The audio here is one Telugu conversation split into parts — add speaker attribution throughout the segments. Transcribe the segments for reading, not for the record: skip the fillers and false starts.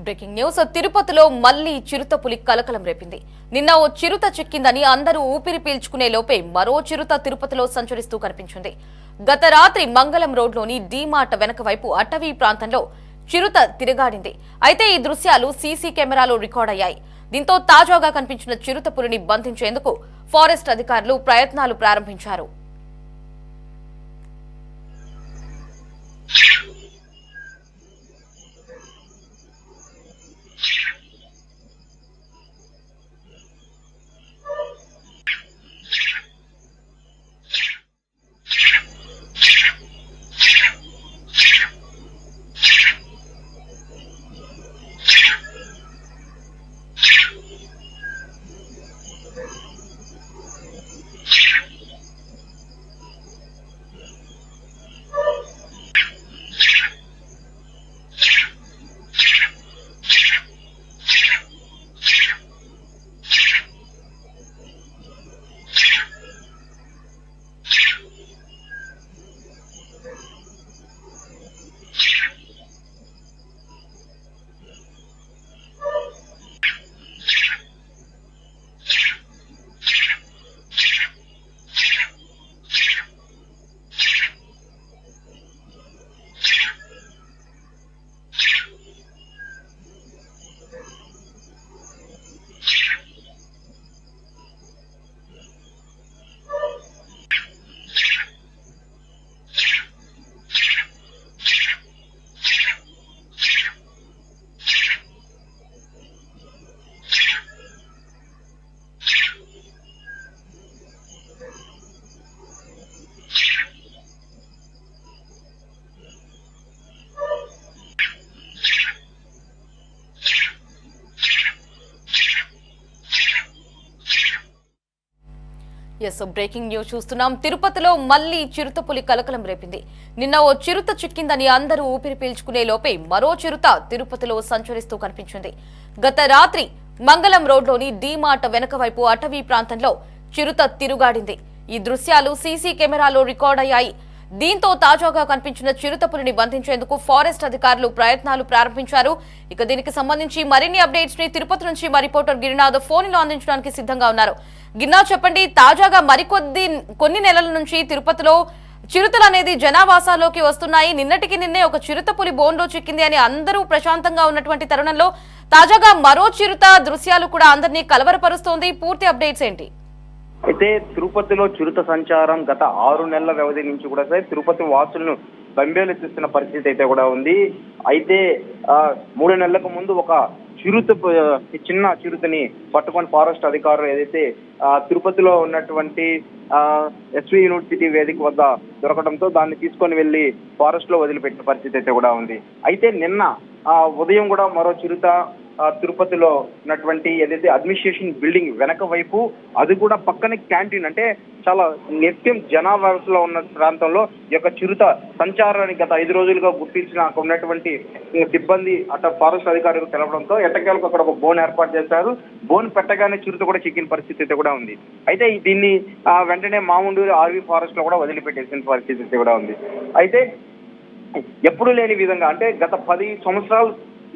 Speaker 1: Breaking news. తిరుపతిలో మళ్లీ చిరుతపులి కలకలం రేపింది. నిన్న ఓ చిరుత చిక్కిందని అందరూ ఊపిరి పీల్చుకునే లోపే మరో చిరుత తిరుపతిలో సంచరిస్తూ కనిపించింది. గత రాత్రి మంగళం రోడ్లోని డీమార్ట్ వెనక వైపు అటవీ ప్రాంతంలో చిరుత తిరగాడింది. అయితే ఈ దృశ్యాలు సీసీ కెమెరాలో రికార్డ్ అయ్యాయి. దీంతో తాజాగా కనిపించిన చిరుతపులిని బంధించేందుకు ఫారెస్ట్ అధికారులు ప్రయత్నాలు ప్రారంభించారు. బ్రేకింగ్ న్యూస్ చూస్తున్నాం. తిరుపతిలో మళ్లీ చిరుతపులి కలకలం రేపింది. నిన్న ఓ చిరుత చిక్కిందని అందరూ ఊపిరి పీల్చుకునే లోపే మరో చిరుత తిరుపతిలో సంచరిస్తూ కనిపించింది. గత రాత్రి మంగళం రోడ్లోని డీమార్ట్ వెనక వైపు అటవీ ప్రాంతంలో చిరుత తిరుగాడింది. ఈ దృశ్యాలు సీసీ కెమెరాలో రికార్డ్ అయ్యాయి. దీంతో తాజాగా కనిపించిన చిరుతపులిని బంధించేందుకు ఫారెస్ట్ అధికారులు ప్రయత్నాలు ప్రారంభించారు. ఇక దీనికి సంబంధించి మరిన్ని అప్డేట్స్ ని తిరుపతి నుంచి మా రిపోర్టర్ గిరినాథ్ ఫోన్ లో అందించడానికి సిద్ధంగా ఉన్నారు. గిరినాథ్, చెప్పండి, తాజాగా కొన్ని నెలల నుంచి తిరుపతిలో చిరుతలు అనేది జనావాసాల్లోకి వస్తున్నాయి. నిన్నటికి నిన్నే ఒక చిరుతపులి బోన్లో చిక్కింది అని అందరూ ప్రశాంతంగా ఉన్నటువంటి తరుణంలో తాజాగా మరో చిరుత దృశ్యాలు కూడా అందరినీ కలవరపరుస్తోంది. పూర్తి అప్డేట్స్ ఏంటి?
Speaker 2: అయితే తిరుపతిలో చిరుత సంచారం గత 6 నెలల వ్యవధి నుంచి కూడా తిరుపతి వాసులను బెంబేలెత్తిస్తున్న పరిస్థితి అయితే కూడా ఉంది. అయితే 3 నెలలకు ముందు ఒక చిన్న చిరుతని పట్టుకొని ఫారెస్ట్ అధికారులు ఏదైతే తిరుపతిలో ఉన్నటువంటి ఎస్వి యూనివర్సిటీ వేదిక వద్ద దొరకడంతో దాన్ని తీసుకొని వెళ్లి ఫారెస్ట్ లో వదిలిపెట్టిన పరిస్థితి అయితే కూడా ఉంది. అయితే నిన్న ఉదయం కూడా మరో చిరుత తిరుపతిలో ఉన్నటువంటి ఏదైతే అడ్మినిస్ట్రేషన్ బిల్డింగ్ వెనక వైపు, అది కూడా పక్కనే క్యాంటీన్, అంటే చాలా నిత్యం జనావాసంలో ఉన్న ప్రాంతంలో ఈ యొక్క చిరుత సంచారాన్ని గత 5 రోజులుగా గుర్తించిన అక్కడ ఉన్నటువంటి సిబ్బంది అట్లా ఫారెస్ట్ అధికారులకు తెలపడంతో ఎట్టకేలకు అక్కడ ఒక బోన్ ఏర్పాటు చేశారు. బోన్ పెట్టగానే చిరుత కూడా చిక్కిన పరిస్థితి అయితే కూడా ఉంది. అయితే దీన్ని వెంటనే మాముండూరు ఆర్వీ ఫారెస్ట్ లో కూడా వదిలిపెట్టేసిన పరిస్థితి అయితే కూడా ఉంది. అయితే ఎప్పుడు లేని విధంగా, అంటే గత 10 సంవత్సరాల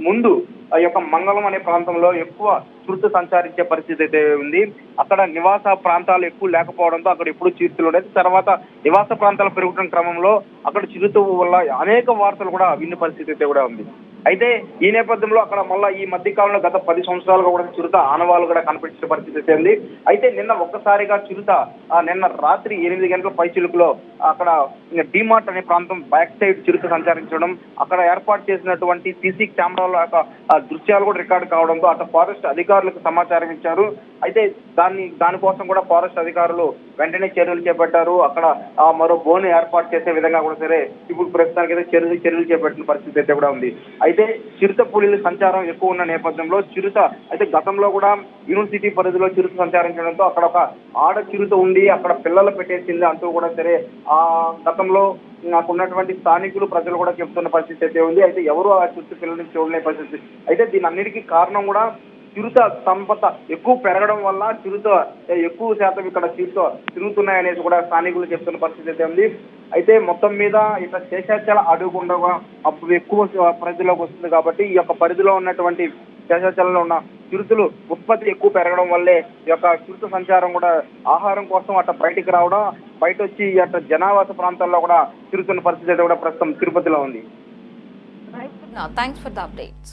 Speaker 2: ముందు ఆ యొక్క మంగళం అనే ప్రాంతంలో ఎక్కువ చిరుత సంచరించే పరిస్థితి అయితే ఉంది. అక్కడ నివాస ప్రాంతాలు ఎక్కువ లేకపోవడంతో అక్కడ ఎప్పుడు చిరుతలు ఉండేది. తర్వాత నివాస ప్రాంతాలు పెరుగుతున్న క్రమంలో అక్కడ చిరుత వల్ల అనేక వార్తలు కూడా విన్న పరిస్థితి అయితే కూడా ఉంది. అయితే ఈ నేపథ్యంలో అక్కడ మళ్ళీ ఈ మధ్య కాలంలో గత 10 సంవత్సరాలుగా కూడా చిరుత ఆనవాళ్ళు కూడా కనిపించిన పరిస్థితి అయితే ఉంది. అయితే నిన్న ఒక్కసారిగా చిరుత నిన్న రాత్రి 8 గంటల పైచిలుకులో అక్కడ డీమార్ట్ అనే ప్రాంతం బ్యాక్ సైడ్ చిరుత సంచరించడం, అక్కడ ఏర్పాటు చేసినటువంటి సీసీ కెమెరాల యొక్క దృశ్యాలు కూడా రికార్డు కావడంతో అటు ఫారెస్ట్ అధికారులకు సమాచారం ఇచ్చారు. అయితే దానికోసం కూడా ఫారెస్ట్ అధికారులు వెంటనే చర్యలు చేపట్టారు. అక్కడ మరో బోన్ ఏర్పాటు చేసే విధంగా కూడా సరే ఇప్పుడు ప్రస్తుతానికి అయితే చర్యలు చేపట్టిన పరిస్థితి అయితే కూడా ఉంది. అయితే చిరుత పులిల సంచారం ఎక్కువ ఉన్న నేపథ్యంలో చిరుత అయితే గతంలో కూడా యూనివర్సిటీ పరిధిలో చిరుత సంచారించడంతో అక్కడ ఒక ఆడ చిరుత ఉండి అక్కడ పిల్లలు పెట్టేసింది అంటూ కూడా సరే గతంలో నాకు ఉన్నటువంటి స్థానికులు ప్రజలు కూడా చెప్తున్న పరిస్థితి అయితే ఉంది. అయితే ఎవరు ఆ చిరుత పిల్లల్ని చూడలే పరిస్థితి. అయితే దీని అన్నిటికీ కారణం కూడా చిరుత సంపద ఎక్కువ పెరగడం వల్ల చిరుత ఎక్కువ శాతం ఇక్కడ చిరుత తిరుగుతున్నాయనేసి కూడా స్థానికులు చెప్తున్న పరిస్థితి అయితే ఉంది. అయితే మొత్తం మీద ఇట్లా శేషాచల అడుగుండా అప్పుడు ఎక్కువ పరిధిలోకి వస్తుంది కాబట్టి ఈ యొక్క పరిధిలో ఉన్నటువంటి శేషాచలంలో ఉన్న చిరుతలు ఉత్పత్తి ఎక్కువ పెరగడం వల్లే ఈ యొక్క చిరుత సంచారం కూడా ఆహారం కోసం అట్లా బయటికి రావడం, బయట వచ్చి అట్లా జనావాస ప్రాంతాల్లో కూడా తిరుగుతున్న పరిస్థితి అయితే కూడా ప్రస్తుతం తిరుపతిలో ఉంది.
Speaker 1: Thanks for the updates.